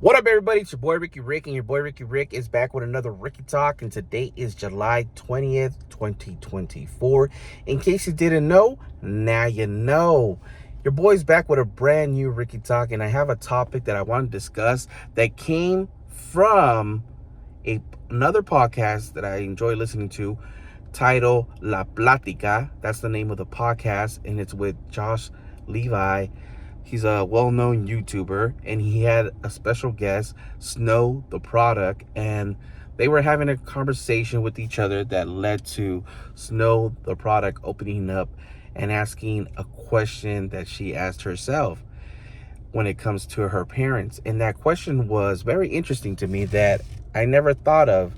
What up, everybody? It's your boy Ricky Rick, and your boy Ricky Rick is back with another Ricky Talk, and today is July 20th, 2024. In case you didn't know, now you know. Your boy's back with a brand new Ricky Talk, and I have a topic that I want to discuss that came from another podcast that I enjoy listening to, titled La Plática. That's the name of the podcast, and it's with Josh Levi. He's a well-known YouTuber, and he had a special guest, Snow the Product, and they were having a conversation with each other that led to Snow the Product opening up and asking a question that she asked herself when it comes to her parents. And that question was very interesting to me that I never thought of,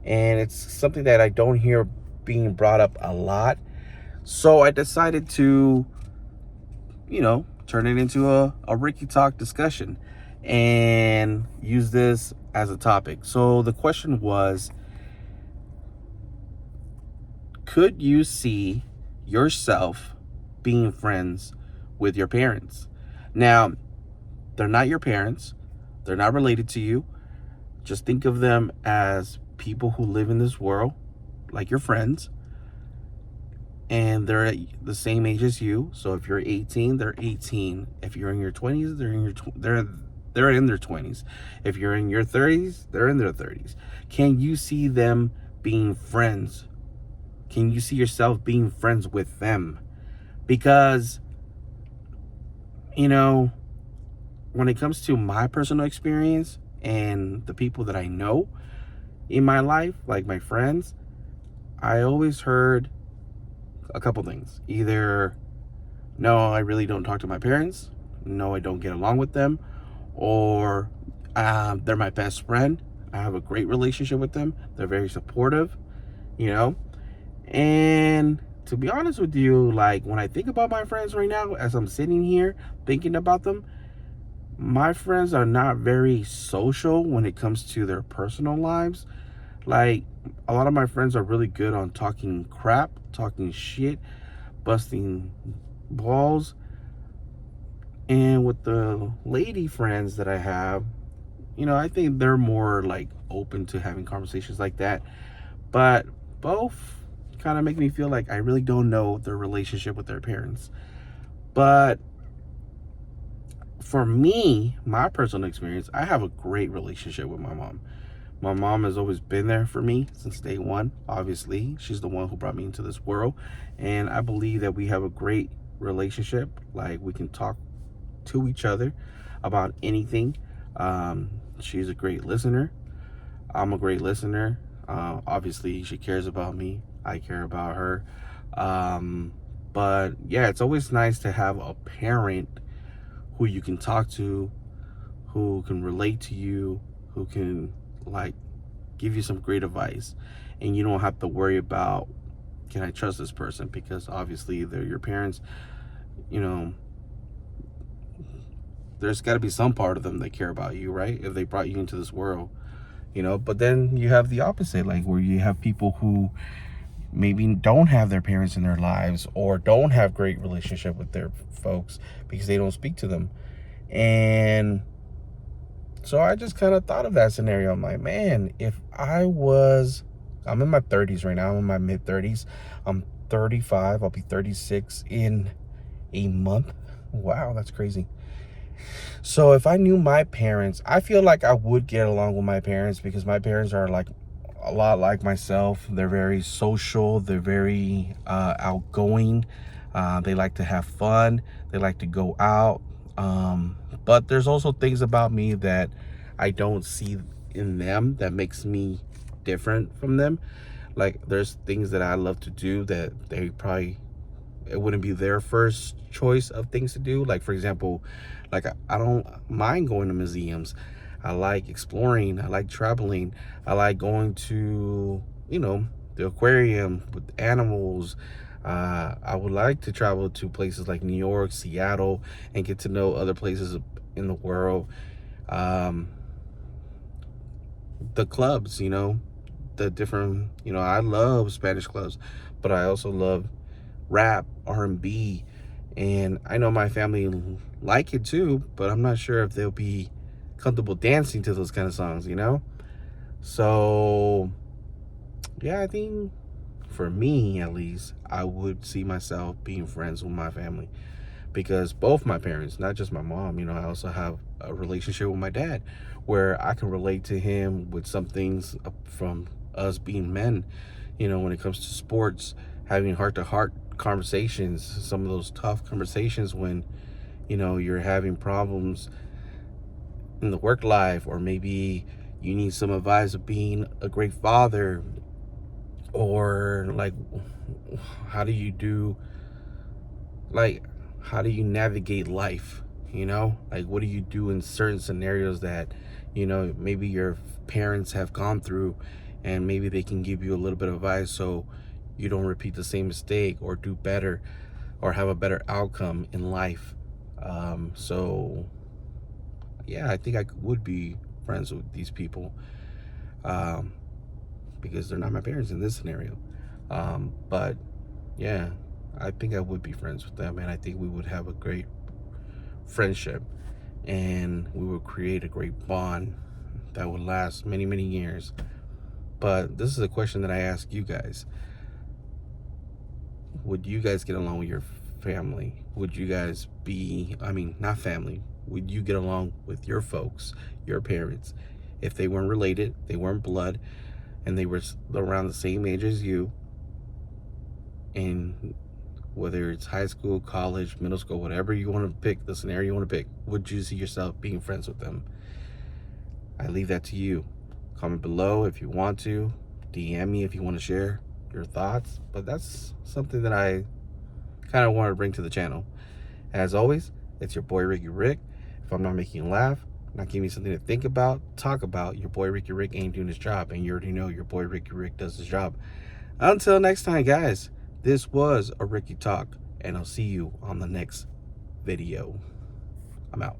and it's something that I don't hear being brought up a lot. So I decided to, turn it into a Ricky Talk discussion and use this as a topic. So the question was, could you see yourself being friends with your parents? Now, they're not your parents. They're not related to you. Just think of them as people who live in this world, like your friends. And they're at the same age as you. So if you're 18, they're 18. If you're in your 20s, they're in their 20s. If you're in your 30s, they're in their 30s. Can you see them being friends? Can you see yourself being friends with them? Because, when it comes to my personal experience and the people that I know in my life, like my friends, I always heard a couple things. Either, no, I really don't talk to my parents. No, I don't get along with them. Or they're my best friend. I have a great relationship with them. They're very supportive, And to be honest with you, like when I think about my friends right now, as I'm sitting here thinking about them, my friends are not very social when it comes to their personal lives. Like, a lot of my friends are really good on talking crap, talking shit, busting balls. And with the lady friends that I have, I think they're more like open to having conversations like that. But both kind of make me feel like I really don't know their relationship with their parents. But for me, my personal experience, I have a great relationship with my mom. My mom has always been there for me since day one. Obviously, she's the one who brought me into this world. And I believe that we have a great relationship. Like, we can talk to each other about anything. She's a great listener. I'm a great listener. Obviously, she cares about me. I care about her. But yeah, it's always nice to have a parent who you can talk to, who can relate to you, who can like give you some great advice, and you don't have to worry about, can I trust this person? Because obviously they're your parents. There's got to be some part of them that care about you, right? If they brought you into this world, but then you have the opposite, like where you have people who maybe don't have their parents in their lives or don't have great relationship with their folks because they don't speak to them. And so I just kind of thought of that scenario. I'm like, man, if I'm in my 30s right now. I'm in my mid 30s. I'm 35. I'll be 36 in a month. Wow, that's crazy. So if I knew my parents, I feel like I would get along with my parents because my parents are like a lot like myself. They're very social. They're very outgoing. They like to have fun. They like to go out. But there's also things about me that I don't see in them that makes me different from them. Like, there's things that I love to do that it wouldn't be their first choice of things to do. Like, for example, like I don't mind going to museums. I like exploring. I like traveling. I like going to, the aquarium with animals. I would like to travel to places like New York, Seattle, and get to know other places in the world. The clubs, the different, I love Spanish clubs, but I also love rap, R&B, and I know my family like it too, but I'm not sure if they'll be comfortable dancing to those kind of songs, you know? So, yeah, I think for me at least, I would see myself being friends with my family, because both my parents, not just my mom, you know, I also have a relationship with my dad where I can relate to him with some things from us being men, you know, when it comes to sports, having heart to heart conversations, some of those tough conversations when, you know, you're having problems in the work life, or maybe you need some advice of being a great father, or like how do you do, like how do you navigate life, you know, like what do you do in certain scenarios that, you know, maybe your parents have gone through, and maybe they can give you a little bit of advice so you don't repeat the same mistake or do better or have a better outcome in life. So yeah, I think I would be friends with these people, um, because they're not my parents in this scenario. But yeah, I think I would be friends with them, and I think we would have a great friendship, and we would create a great bond that would last many, many years. But this is a question that I ask you guys. Would you guys get along with your family? Would you guys be, I mean, not family, would you get along with your folks, your parents, if they weren't related, they weren't blood, and they were around the same age as you, and whether it's high school, college, middle school, whatever you want to pick, the scenario you want to pick, would you see yourself being friends with them? I leave that to you. Comment below if you want to. DM me if you want to share your thoughts. But that's something that I kind of want to bring to the channel. As always, it's your boy Ricky Rick. If I'm not making you laugh, not giving you something to think about, talk about, your boy Ricky Rick ain't doing his job. And you already know your boy Ricky Rick does his job. Until next time, guys, this was a Ricky Talk, and I'll see you on the next video. I'm out.